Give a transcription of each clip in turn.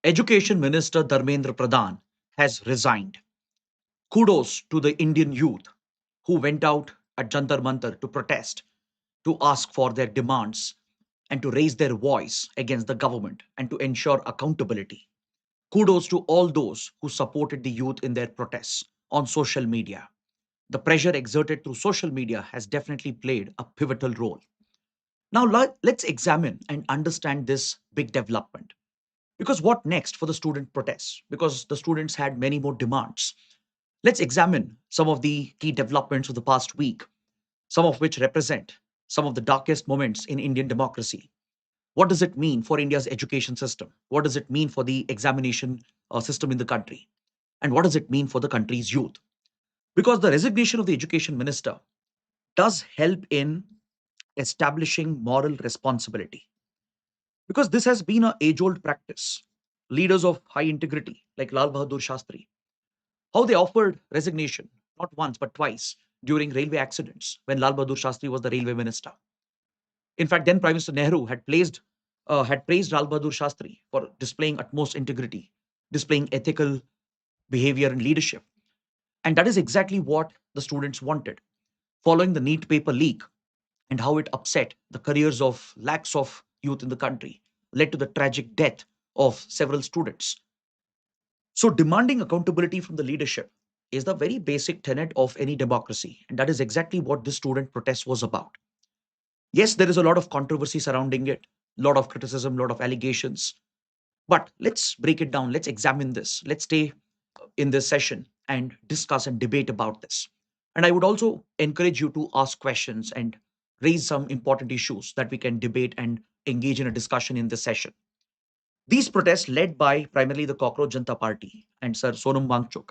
Education Minister Dharmendra Pradhan has resigned. Kudos to the Indian youth who went out at Jantar Mantar to protest, to ask for their demands, and to raise their voice against the government and to ensure accountability. Kudos to all those who supported the youth in their protests on social media. The pressure exerted through social media has definitely played a pivotal role. Now, let's examine and understand this big development. Because what next for the student protests? Because the students had many more demands. Let's examine some of the key developments of the past week, some of which represent some of the darkest moments in Indian democracy. What does it mean for India's education system? What does it mean for the examination system in the country? And what does it mean for the country's youth? Because the resignation of the education minister does help in establishing moral responsibility. Because this has been an age old practice. Leaders of high integrity, like Lal Bahadur Shastri, how they offered resignation, not once but twice, during railway accidents when Lal Bahadur Shastri was the railway minister. In fact, then Prime Minister Nehru had praised Lal Bahadur Shastri for displaying utmost integrity, displaying ethical behavior and leadership. And that is exactly what the students wanted. Following the NEET paper leak and how it upset the careers of lakhs of youth in the country, led to the tragic death of several students. So, demanding accountability from the leadership is the very basic tenet of any democracy. And that is exactly what this student protest was about. Yes, there is a lot of controversy surrounding it, a lot of criticism, a lot of allegations. But let's break it down. Let's examine this. Let's stay in this session and discuss and debate about this. And I would also encourage you to ask questions and raise some important issues that we can debate and engage in a discussion in this session. These protests, led by primarily the Cockroach Janta Party and Sir Sonam Wangchuk,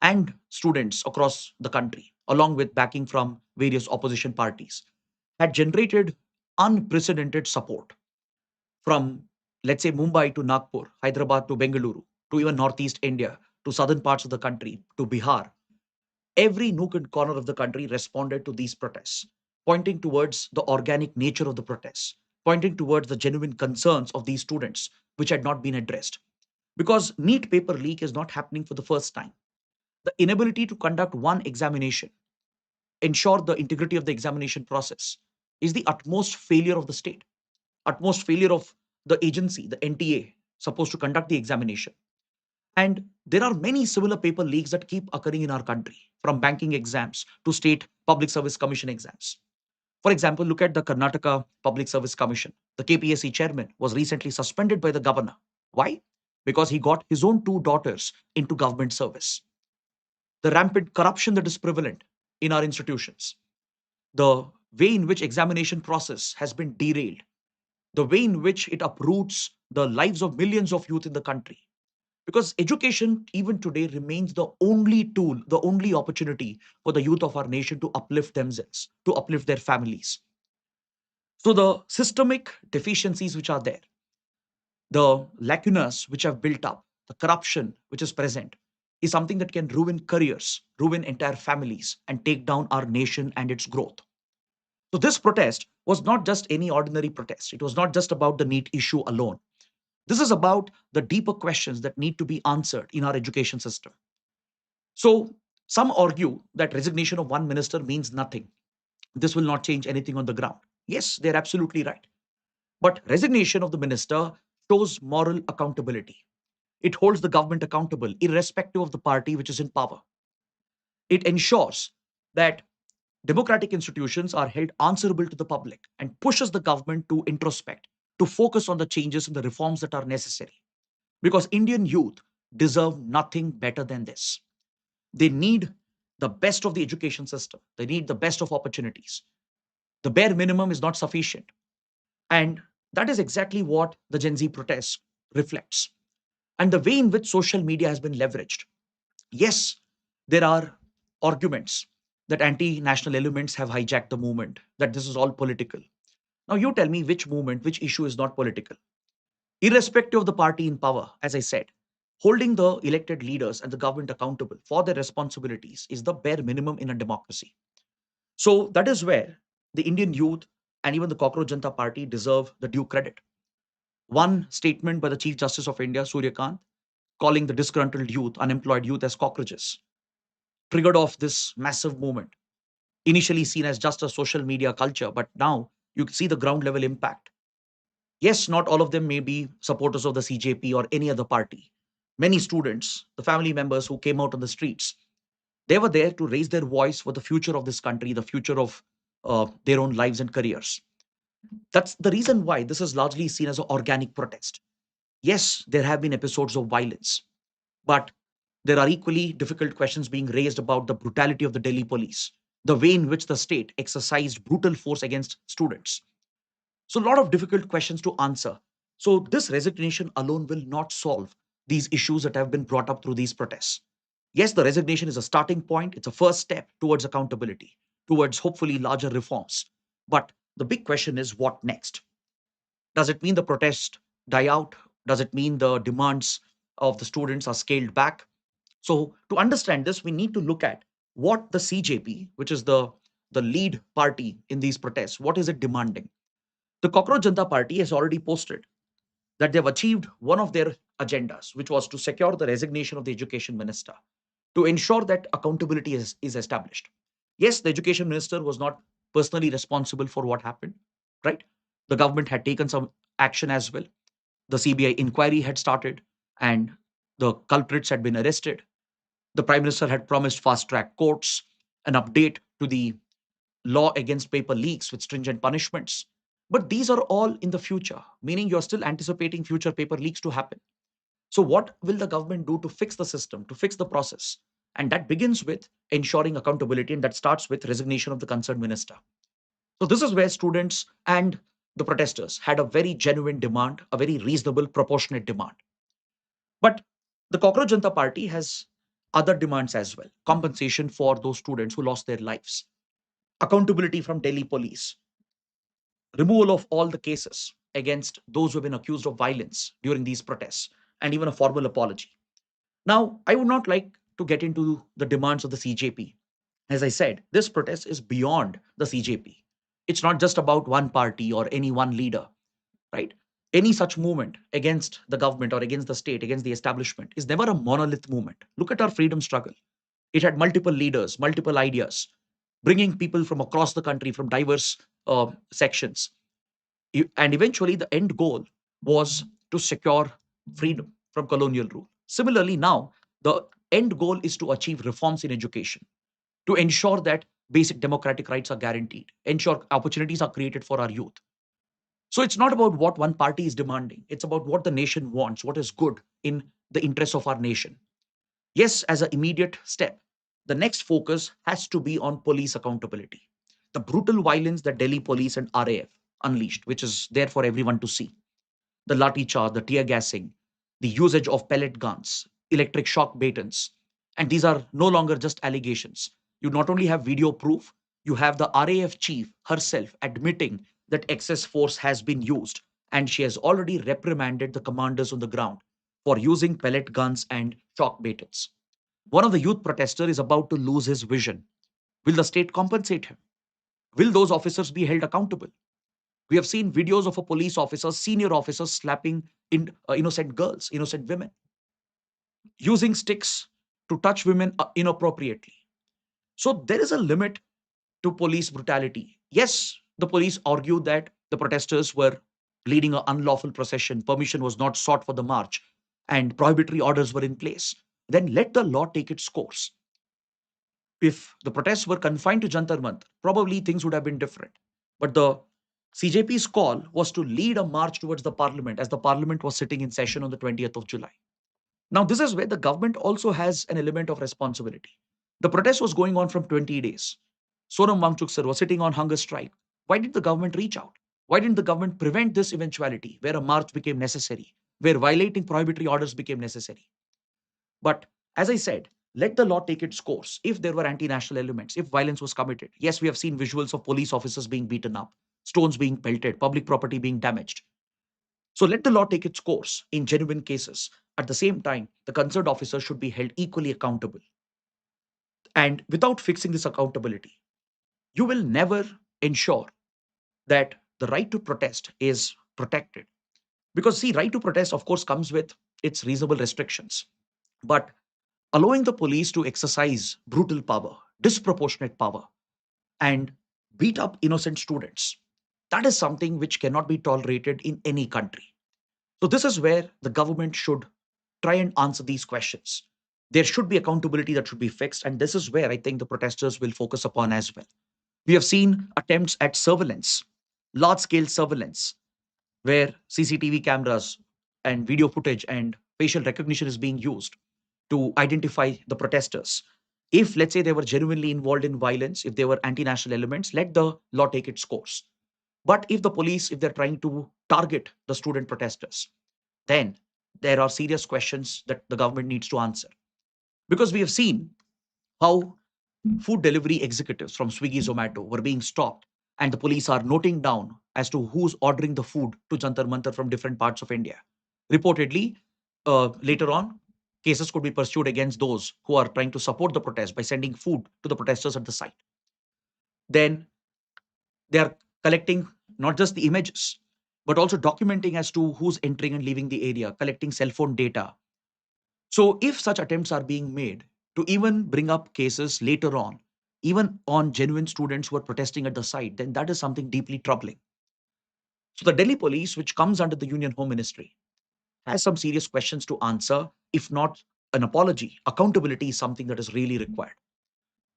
and students across the country, along with backing from various opposition parties, had generated unprecedented support from, let's say, Mumbai to Nagpur, Hyderabad to Bengaluru, to even Northeast India, to southern parts of the country, to Bihar. Every nook and corner of the country responded to these protests, pointing towards the organic nature of the protests, pointing towards the genuine concerns of these students, which had not been addressed. Because NEET paper leak is not happening for the first time. The inability to conduct one examination, ensure the integrity of the examination process, is the utmost failure of the state, utmost failure of the agency, the NTA, supposed to conduct the examination. And there are many similar paper leaks that keep occurring in our country, from banking exams to state public service commission exams. For example, look at the Karnataka Public Service Commission. The KPSC chairman was recently suspended by the governor. Why? Because he got his own two daughters into government service. The rampant corruption that is prevalent in our institutions, the way in which examination process has been derailed, the way in which it uproots the lives of millions of youth in the country. Because education, even today, remains the only tool, the only opportunity for the youth of our nation to uplift themselves, to uplift their families. So, the systemic deficiencies which are there, the lacunas which have built up, the corruption which is present, is something that can ruin careers, ruin entire families, and take down our nation and its growth. So, this protest was not just any ordinary protest. It was not just about the NEET issue alone. This is about the deeper questions that need to be answered in our education system. So, some argue that resignation of one minister means nothing. This will not change anything on the ground. Yes, they're absolutely right. But resignation of the minister shows moral accountability. It holds the government accountable, irrespective of the party which is in power. It ensures that democratic institutions are held answerable to the public and pushes the government to introspect, to focus on the changes and the reforms that are necessary. Because Indian youth deserve nothing better than this. They need the best of the education system, they need the best of opportunities. The bare minimum is not sufficient. And that is exactly what the Gen Z protest reflects. And the way in which social media has been leveraged. Yes, there are arguments that anti national elements have hijacked the movement, that this is all political. Now, you tell me which movement, which issue is not political. Irrespective of the party in power, as I said, holding the elected leaders and the government accountable for their responsibilities is the bare minimum in a democracy. So that is where the Indian youth and even the Cockroach Janta Party deserve the due credit. One statement by the Chief Justice of India, Surya Kant, calling the disgruntled youth, unemployed youth, as cockroaches, triggered off this massive movement, initially seen as just a social media culture, but now you see the ground level impact. Yes, not all of them may be supporters of the CJP or any other party. Many students, the family members who came out on the streets, they were there to raise their voice for the future of this country, the future of their own lives and careers. That's the reason why this is largely seen as an organic protest. Yes, there have been episodes of violence, but there are equally difficult questions being raised about the brutality of the Delhi police, the way in which the state exercised brutal force against students. So, a lot of difficult questions to answer. So, this resignation alone will not solve these issues that have been brought up through these protests. Yes, the resignation is a starting point, it's a first step towards accountability, towards hopefully larger reforms. But the big question is, what next? Does it mean the protests die out? Does it mean the demands of the students are scaled back? So, to understand this, we need to look at what the CJP, which is the lead party in these protests, what is it demanding? The Cockroach Janta Party has already posted that they've achieved one of their agendas, which was to secure the resignation of the education minister, to ensure that accountability is established. Yes, the education minister was not personally responsible for what happened, right? The government had taken some action as well. The CBI inquiry had started and the culprits had been arrested. The prime minister had promised fast track courts, an update to the law against paper leaks with stringent punishments. But these are all in the future, meaning you're still anticipating future paper leaks to happen. So, what will the government do to fix the system, to fix the process? And that begins with ensuring accountability, and that starts with resignation of the concerned minister. So, this is where students and the protesters had a very genuine demand, a very reasonable, proportionate demand. But the Cockroach Janta Party has other demands as well: compensation for those students who lost their lives, accountability from Delhi police, removal of all the cases against those who have been accused of violence during these protests, and even a formal apology. Now, I would not like to get into the demands of the CJP. As I said, this protest is beyond the CJP. It's not just about one party or any one leader, right? Any such movement against the government or against the state, against the establishment, is never a monolith movement. Look at our freedom struggle. It had multiple leaders, multiple ideas, bringing people from across the country, from diverse sections. And eventually, the end goal was to secure freedom from colonial rule. Similarly, now, the end goal is to achieve reforms in education, to ensure that basic democratic rights are guaranteed, ensure opportunities are created for our youth. So it's not about what one party is demanding, it's about what the nation wants, what is good in the interests of our nation. Yes, as an immediate step, the next focus has to be on police accountability. The brutal violence that Delhi police and RAF unleashed, which is there for everyone to see, the lathi charge, the tear gassing, the usage of pellet guns, electric shock batons. And these are no longer just allegations. You not only have video proof, you have the RAF chief herself admitting that excess force has been used. And she has already reprimanded the commanders on the ground for using pellet guns and shock batons. One of the youth protesters is about to lose his vision. Will the state compensate him? Will those officers be held accountable? We have seen videos of a police officer, senior officers slapping innocent girls, innocent women, using sticks to touch women inappropriately. So there is a limit to police brutality. Yes, the police argued that the protesters were leading an unlawful procession, permission was not sought for the march, and prohibitory orders were in place. Then let the law take its course. If the protests were confined to Jantar Mantar, probably things would have been different. But the CJP's call was to lead a march towards the parliament as the parliament was sitting in session on the 20th of July. Now, this is where the government also has an element of responsibility. The protest was going on from 20 days. Sonam Wangchuk sir was sitting on hunger strike. Why did the government reach out? Why didn't the government prevent this eventuality where a march became necessary, where violating prohibitory orders became necessary? But as I said, let the law take its course. If there were anti national elements, if violence was committed, yes, we have seen visuals of police officers being beaten up, stones being pelted, public property being damaged. So let the law take its course in genuine cases. At the same time, the concerned officer should be held equally accountable. And without fixing this accountability, you will never ensure that the right to protest is protected. Because see, right to protest, of course, comes with its reasonable restrictions. But allowing the police to exercise brutal power, disproportionate power, and beat up innocent students, that is something which cannot be tolerated in any country. So, this is where the government should try and answer these questions. There should be accountability that should be fixed. And this is where I think the protesters will focus upon as well. We have seen attempts at surveillance, large scale surveillance, where CCTV cameras and video footage and facial recognition is being used to identify the protesters. If, let's say, they were genuinely involved in violence, if they were anti national elements, let the law take its course. But if the police, if they're trying to target the student protesters, then there are serious questions that the government needs to answer. Because we have seen how food delivery executives from Swiggy, Zomato were being stopped, and the police are noting down as to who's ordering the food to Jantar Mantar from different parts of India. Reportedly, later on, cases could be pursued against those who are trying to support the protest by sending food to the protesters at the site. Then they are collecting not just the images, but also documenting as to who's entering and leaving the area, collecting cell phone data. So, if such attempts are being made to even bring up cases later on, even on genuine students who are protesting at the site, then that is something deeply troubling. So, the Delhi police, which comes under the Union Home Ministry, has some serious questions to answer. If not an apology, accountability is something that is really required.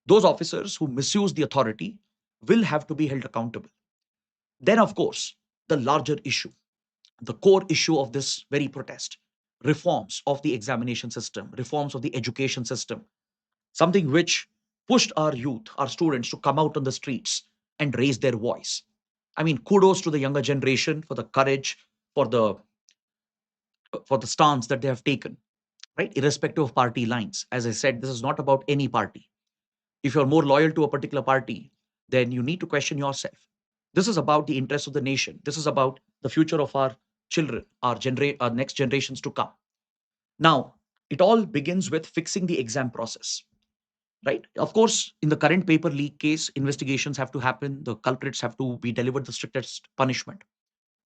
Those officers who misuse the authority will have to be held accountable. Then, of course, the larger issue, the core issue of this very protest, reforms of the examination system, reforms of the education system, something which pushed our youth, our students to come out on the streets and raise their voice. I mean, kudos to the younger generation for the courage, for the stance that they have taken, right? Irrespective of party lines. As I said, this is not about any party. If you're more loyal to a particular party, then you need to question yourself. This is about the interests of the nation. This is about the future of our children, our next generations to come. Now, it all begins with fixing the exam process, right? Of course, in the current paper leak case, investigations have to happen. The culprits have to be delivered the strictest punishment.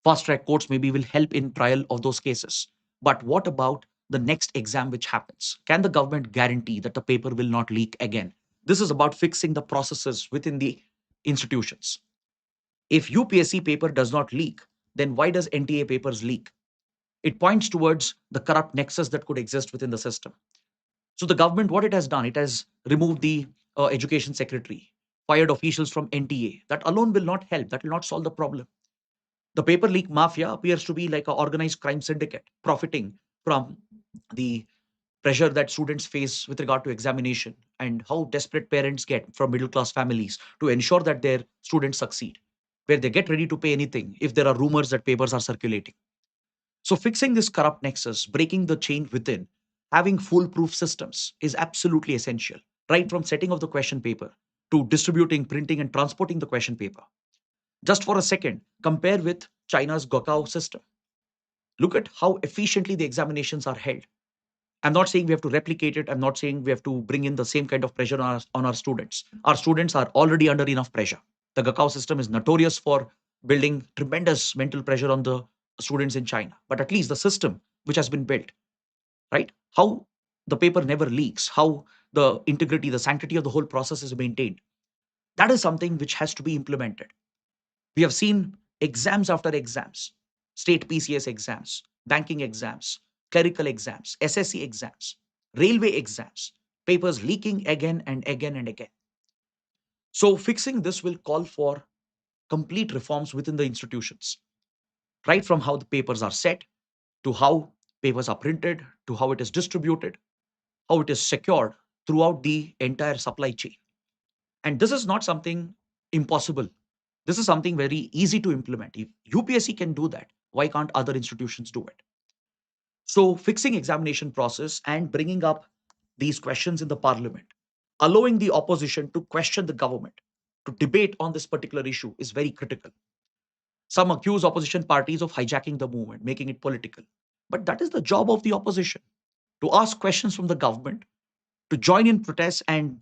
Fast track courts maybe will help in trial of those cases. But what about the next exam which happens? Can the government guarantee that the paper will not leak again? This is about fixing the processes within the institutions. If UPSC paper does not leak, then why does NTA papers leak? It points towards the corrupt nexus that could exist within the system. So the government, what it has done, it has removed the education secretary, fired officials from NTA. That alone will not help. That will not solve the problem. The paper leak mafia appears to be like an organized crime syndicate, profiting from the pressure that students face with regard to examination and how desperate parents get from middle class families to ensure that their students succeed, where they get ready to pay anything if there are rumors that papers are circulating. So, fixing this corrupt nexus, breaking the chain within, having foolproof systems is absolutely essential, right from setting of the question paper to distributing, printing, and transporting the question paper. Just for a second, compare with China's Gokao system. Look at how efficiently the examinations are held. I'm not saying we have to replicate it. I'm not saying we have to bring in the same kind of pressure on our students. Our students are already under enough pressure. The Gakao system is notorious for building tremendous mental pressure on the students in China. But at least the system which has been built, right? How the paper never leaks, how the integrity, the sanctity of the whole process is maintained. That is something which has to be implemented. We have seen exams after exams, state PCS exams, banking exams, clerical exams, SSC exams, railway exams, papers leaking again and again and again. So, fixing this will call for complete reforms within the institutions, right from how the papers are set, to how papers are printed, to how it is distributed, how it is secured throughout the entire supply chain. And this is not something impossible. This is something very easy to implement. If UPSC can do that, why can't other institutions do it? So, fixing examination process and bringing up these questions in the parliament, allowing the opposition to question the government, to debate on this particular issue is very critical. Some accuse opposition parties of hijacking the movement, making it political. But that is the job of the opposition, to ask questions from the government, to join in protests and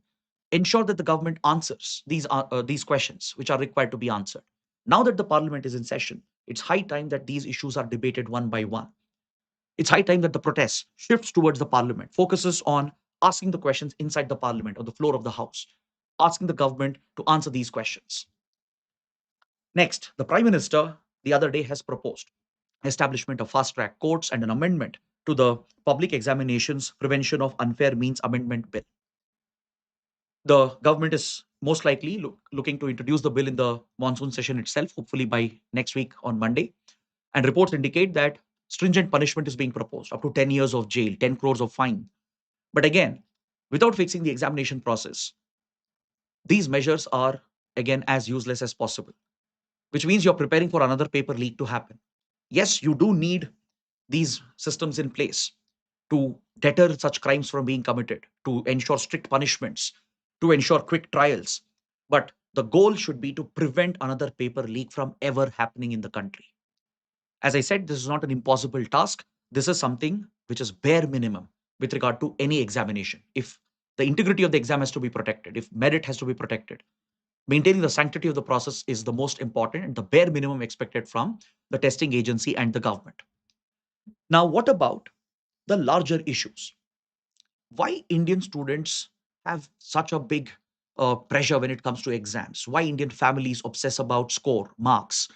ensure that the government answers these questions which are required to be answered. Now that the parliament is in session, it's high time that these issues are debated one by one. It's high time that the protest shifts towards the parliament, focuses on asking the questions inside the parliament, on the floor of the house, asking the government to answer these questions. Next, the prime minister the other day has proposed establishment of fast track courts and an amendment to the public examinations prevention of unfair means amendment bill. The government is most likely looking to introduce the bill in the monsoon session itself, hopefully by next week on Monday. And reports indicate that stringent punishment is being proposed, up to 10 years of jail, 10 crores of fine. But again, without fixing the examination process, these measures are again as useless as possible, which means you're preparing for another paper leak to happen. Yes, you do need these systems in place to deter such crimes from being committed, to ensure strict punishments, to ensure quick trials. But the goal should be to prevent another paper leak from ever happening in the country. As I said, this is not an impossible task. This is something which is bare minimum with regard to any examination. If the integrity of the exam has to be protected, if merit has to be protected, maintaining the sanctity of the process is the most important and the bare minimum expected from the testing agency and the government. Now, what about the larger issues? Why Indian students have such a big pressure when it comes to exams? Why Indian families obsess about score, marks?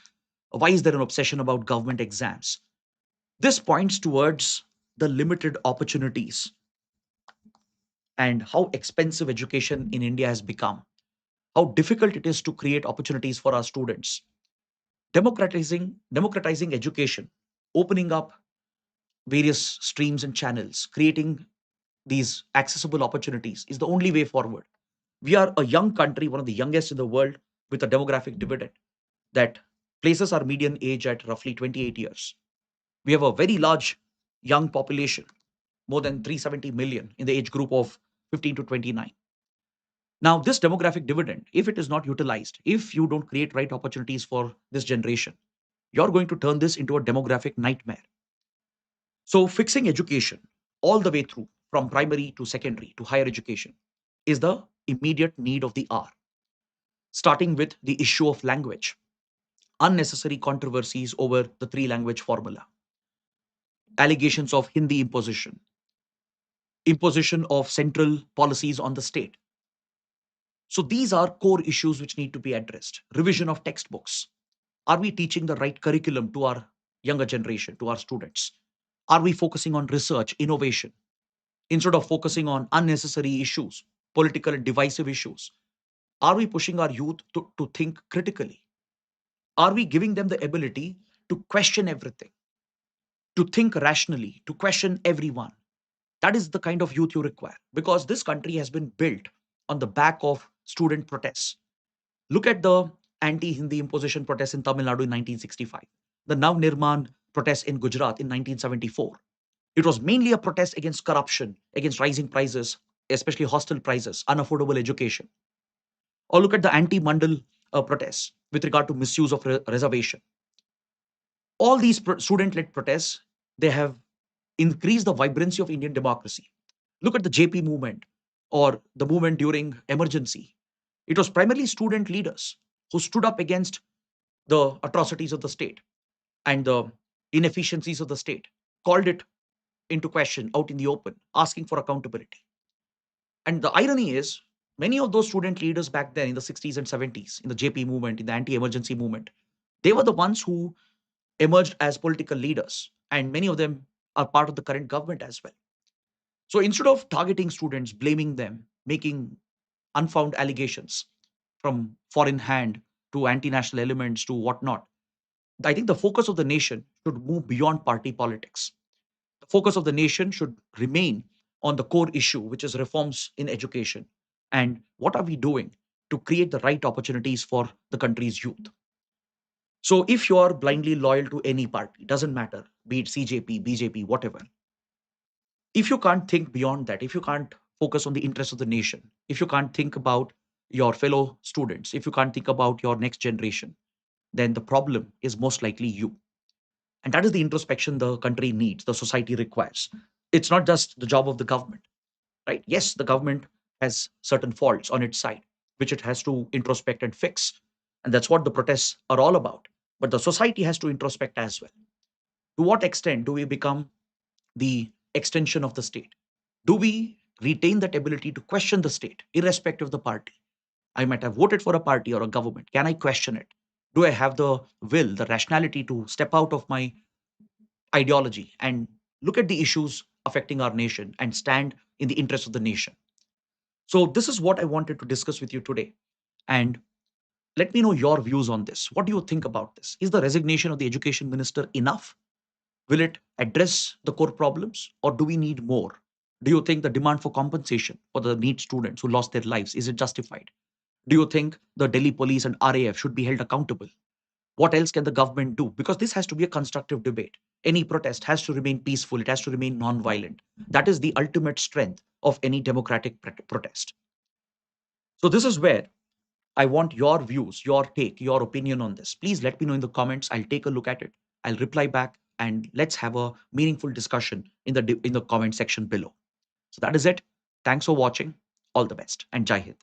Why is there an obsession about government exams? This points towards the limited opportunities and how expensive education in India has become, how difficult it is to create opportunities for our students. Democratizing education, opening up various streams and channels, creating these accessible opportunities is the only way forward. We are a young country, one of the youngest in the world, with a demographic dividend that places our median age at roughly 28 years. We have a very large young population, more than 370 million in the age group of 15 to 29. Now, this demographic dividend, if it is not utilized, if you don't create right opportunities for this generation, you're going to turn this into a demographic nightmare. So, fixing education all the way through from primary to secondary to higher education is the immediate need of the hour, starting with the issue of language, unnecessary controversies over the three language formula, allegations of Hindi imposition, imposition of central policies on the state. So these are core issues which need to be addressed. Revision of textbooks. Are we teaching the right curriculum to our younger generation, to our students? Are we focusing on research, innovation, instead of focusing on unnecessary issues, political and divisive issues? Are we pushing our youth to think critically? Are we giving them the ability to question everything, to think rationally, to question everyone? That is the kind of youth you require because this country has been built on the back of student protests. Look at the anti Hindi imposition protests in Tamil Nadu in 1965, the Nav Nirman protests in Gujarat in 1974. It was mainly a protest against corruption, against rising prices, especially hostel prices, unaffordable education. Or look at the anti Mandal protests with regard to misuse of reservation. All these student led protests, they have increased the vibrancy of Indian democracy. Look at the JP movement or the movement during emergency. It was primarily student leaders who stood up against the atrocities of the state and the inefficiencies of the state, called it into question out in the open, asking for accountability. And the irony is, many of those student leaders back then in the 60s and 70s, in the JP movement, in the anti emergency movement, they were the ones who emerged as political leaders. And many of them are part of the current government as well. So instead of targeting students, blaming them, making unfound allegations from foreign hand to anti national elements to whatnot, I think the focus of the nation should move beyond party politics. The focus of the nation should remain on the core issue, which is reforms in education. And what are we doing to create the right opportunities for the country's youth? So if you are blindly loyal to any party, doesn't matter, be it CJP, BJP, whatever, if you can't think beyond that, if you can't focus on the interests of the nation, if you can't think about your fellow students, if you can't think about your next generation, then the problem is most likely you. And that is the introspection the country needs, the society requires. It's not just the job of the government, right? Yes, the government has certain faults on its side, which it has to introspect and fix. And that's what the protests are all about. But the society has to introspect as well. To what extent do we become the extension of the state? Do we retain that ability to question the state, irrespective of the party? I might have voted for a party or a government. Can I question it? Do I have the will, the rationality to step out of my ideology and look at the issues affecting our nation and stand in the interest of the nation? So, this is what I wanted to discuss with you today. And let me know your views on this. What do you think about this? Is the resignation of the education minister enough? Will it address the core problems, or do we need more? Do you think the demand for compensation for the NEET students who lost their lives is it justified? Do you think the Delhi police and RAF should be held accountable? What else can the government do? Because this has to be a constructive debate. Any protest has to remain peaceful, it has to remain non-violent. That is the ultimate strength of any democratic protest. So, this is where I want your views, your take, your opinion on this. Please let me know in the comments. I'll take a look at it. I'll reply back and let's have a meaningful discussion in the comment section below. So that is it. Thanks for watching. All the best and Jai Hind.